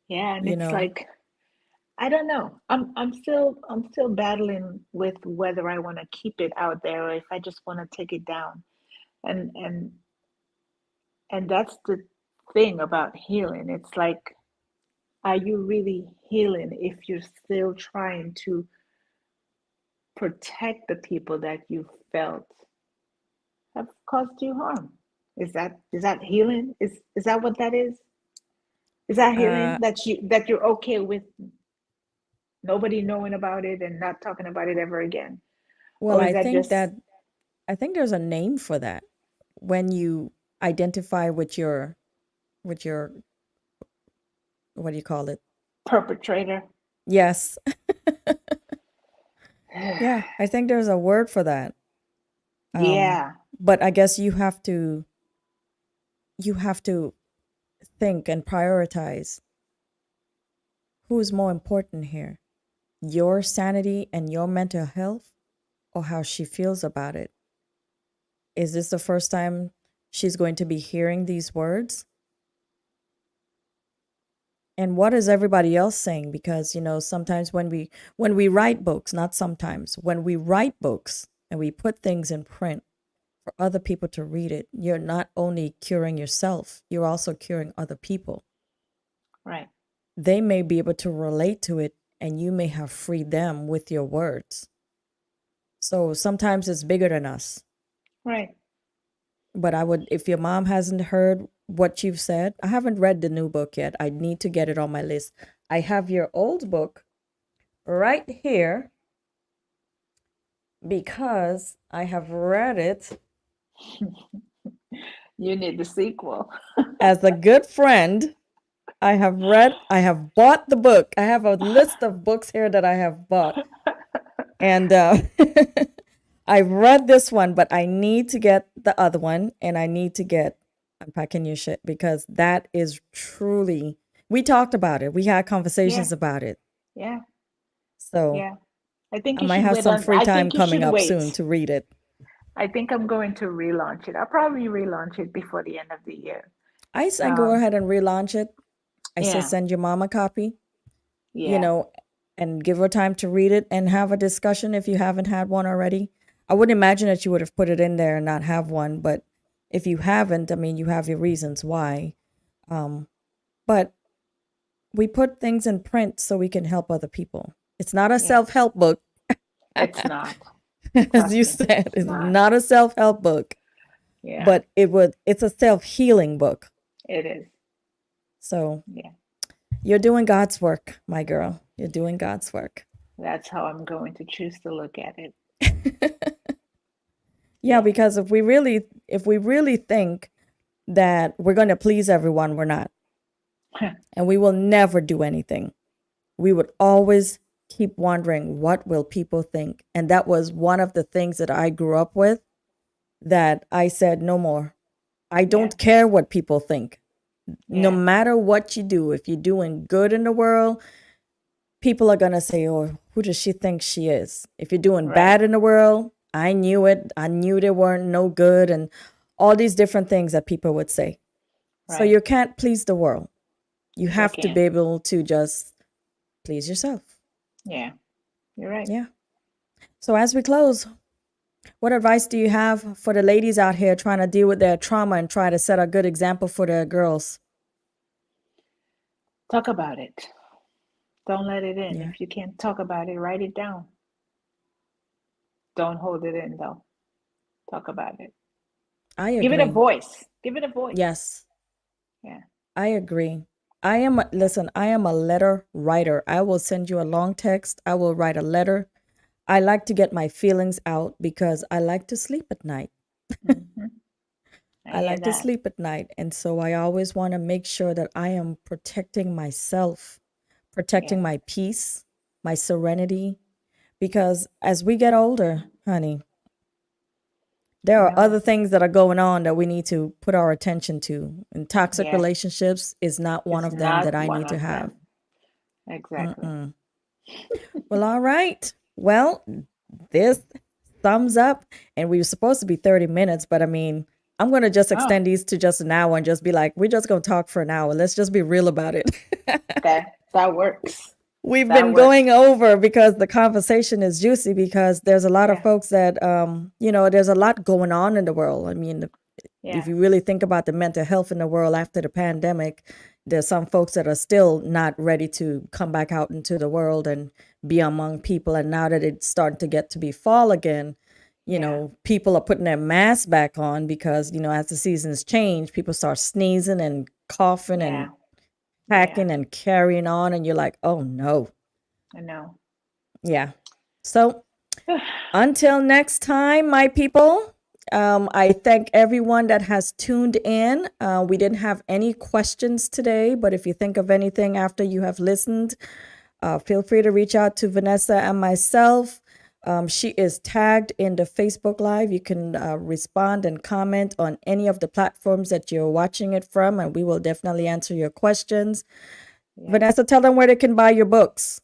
yeah, and You it's know, like I don't know. I'm still battling with whether I want to keep it out there or if I just want to take it down. And and and that's the thing about healing. It's like, are you really healing if you're still trying to protect the people that you felt have caused you harm? Is that healing? Is that what that is? Is that uh, healing that you're okay with nobody knowing about it and not talking about it ever again? well, Or is that just I think there's a name for that when you identify with your, what do you call it? perpetrator? Yes. Yeah, I think there's a word for that. Um, Yeah, but I guess you have to think and prioritize who's more important here, your sanity and your mental health, or how she feels about it. Is this the first time she's going to be hearing these words? And what is everybody else saying? Because, sometimes when we write books, not sometimes, when we write books and we put things in print for other people to read it, you're not only curing yourself, you're also curing other people. right, They may be able to relate to it and you may have freed them with your words. So sometimes it's bigger than us. right. But I would, if your mom hasn't heard what you've said, I haven't read the new book yet. I need to get it on my list. I have your old book right here because I have read it You need the sequel. as a good friend. I have bought the book. I have a list of books here that I have bought. And I've read this one, but I need to get the other one and I need to get Unpacking Your Shit because that is truly, we talked about it. We had Yeah, conversations about it. yeah, So yeah. I think I you might should have wait some on. free I time think you coming should up wait. soon to read it. I think I'm going to relaunch it. I'll probably relaunch it before the end of the year. I say go Um, ahead and relaunch it. I say yeah, send your mom a copy, you yeah, know, and give her time to read it and have a discussion if you haven't had one already. I wouldn't imagine that you would have put it in there and not have one, but if you haven't, I mean, you have your reasons why. Um, but we put things in print so we can help other people. It's not a Yes. self-help book, It's not. as Trust you me. said. It's It's not. not a self-help book, Yeah, but it's a self-healing book. it is. So Yeah. you're doing God's work, my girl. You're doing God's work. That's how I'm going to choose to look at it. Yeah, Yeah. because if we really think that we're going to please everyone, we're not. And we will never do anything. We would always keep wondering, what will people think? And that was one of the things that I grew up with, that I said no more. I Yeah. don't care what people think. No Yeah. matter what you do, if you're doing good in the world, people are going to say, oh, who does she think she is? If you're doing Right. bad in the world, I knew it. I knew they weren't no good, and all these different things that people would say. So Right. you can't please the world. You You sure have to be can. able to just please yourself. Yeah. You're right. Yeah. So as we close, what advice do you have for the ladies out here trying to deal with their trauma and try to set a good example for their girls? Talk about it. Don't let it in. Yeah, If you can't talk about it, write it down. Don't hold it in though. Talk about it. I Give it a agree. voice. Give it a voice. Yes, Yeah. I agree. Yeah. Listen, I am a letter writer. I will send you a long text. I will write a letter. I like to get my feelings out because I like to sleep at night. Hmm. I I hear like to that. sleep at night. And so I always want to make sure that I am protecting myself, Yeah. protecting my peace, my serenity. Because as we get older, honey, there I are know. other things that are going on that we need to put our attention to. And toxic Yeah. relationships is not one It's of them that not I one need to of have. them. Exactly. Mm-mm. Well, all right. Well, this thumbs up, and we were supposed to be 30 minutes, but I mean, I'm going to just Oh, extend these to just an hour and just be like, we're just going to talk for an hour. Let's just be real about it. that works. We've That been going works. over because the conversation is juicy, because there's a lot of Yeah. folks that, there's a lot going on in the world. I mean, if Yeah. you really think about the mental health in the world after the pandemic, there's some folks that are still not ready to come back out into the world and be among people. And now that it's starting to get to be fall again, Yeah. people are putting their masks back on because, as the seasons change, people start sneezing and coughing and Yeah. Yeah. hacking and carrying on. And you're like, oh no. I know. Yeah. So until next time, my people, I thank everyone that has tuned in. We didn't have any questions today, but if you think of anything after you have listened, feel free to reach out to Vanessa and myself. She is tagged in the Facebook Live. You can respond and comment on any of the platforms that you're watching it from, and we will definitely answer your questions. Yeah. Vanessa, tell them where they can buy your books.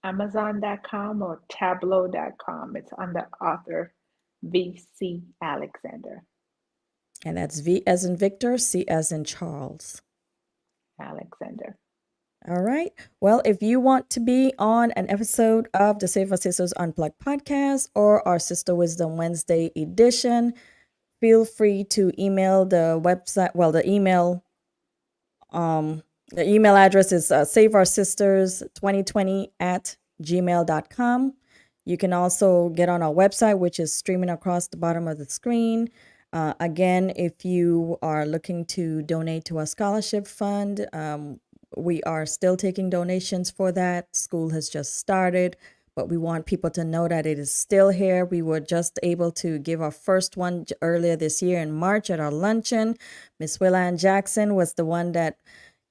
Amazon.com or Tableau.com. It's under author V.C. Alexander. And that's V as in Victor, C as in Charles. Alexander. All right. Well, if you want to be on an episode of the Save Our Sisters Unplugged podcast or our Sister Wisdom Wednesday edition, feel free to email the website. Well, the email address is saveoursisters2020 at gmail.com. You can also get on our website, which is streaming across the bottom of the screen. Again, if you are looking to donate to a scholarship fund, we are still taking donations for that. School has just started, but we want people to know that it is still here. We were just able to give our first one earlier this year in March at our luncheon. Miss Willan Jackson was the one that,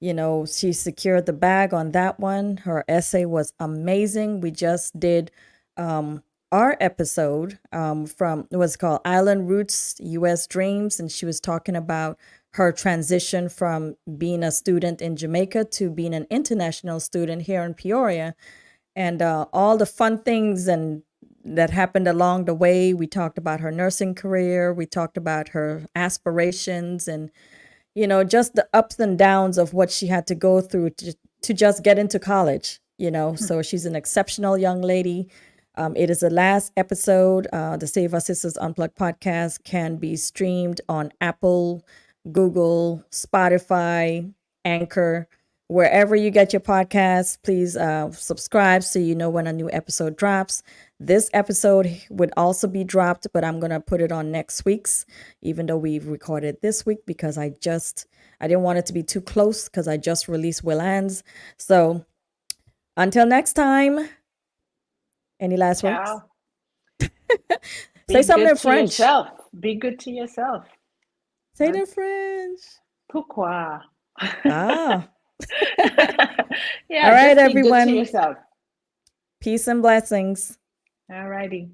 she secured the bag on that one. Her essay was amazing. We just did our episode from, it was called Island Roots, U.S. Dreams, and she was talking about her transition from being a student in Jamaica to being an international student here in Peoria, and all the fun things and that happened along the way. We talked about her nursing career. We talked about her aspirations and, just the ups and downs of what she had to go through to just get into college. So she's an exceptional young lady. It is the last episode. The Save Our Sisters Unplugged podcast can be streamed on Apple, Google, Spotify, Anchor, wherever you get your podcasts. Please subscribe so you know when a new episode drops. This episode would also be dropped, but I'm going to put it on next week's, even though we've recorded this week because I didn't want it to be too close because I just released Will Ann's. So until next time, any last words? Ciao. Say Be something in good to French. yourself. Be good to yourself. Say it Huh? in French. Pourquoi? Ah. Yeah, All right, just be good to everyone. yourself. Peace and blessings. All righty.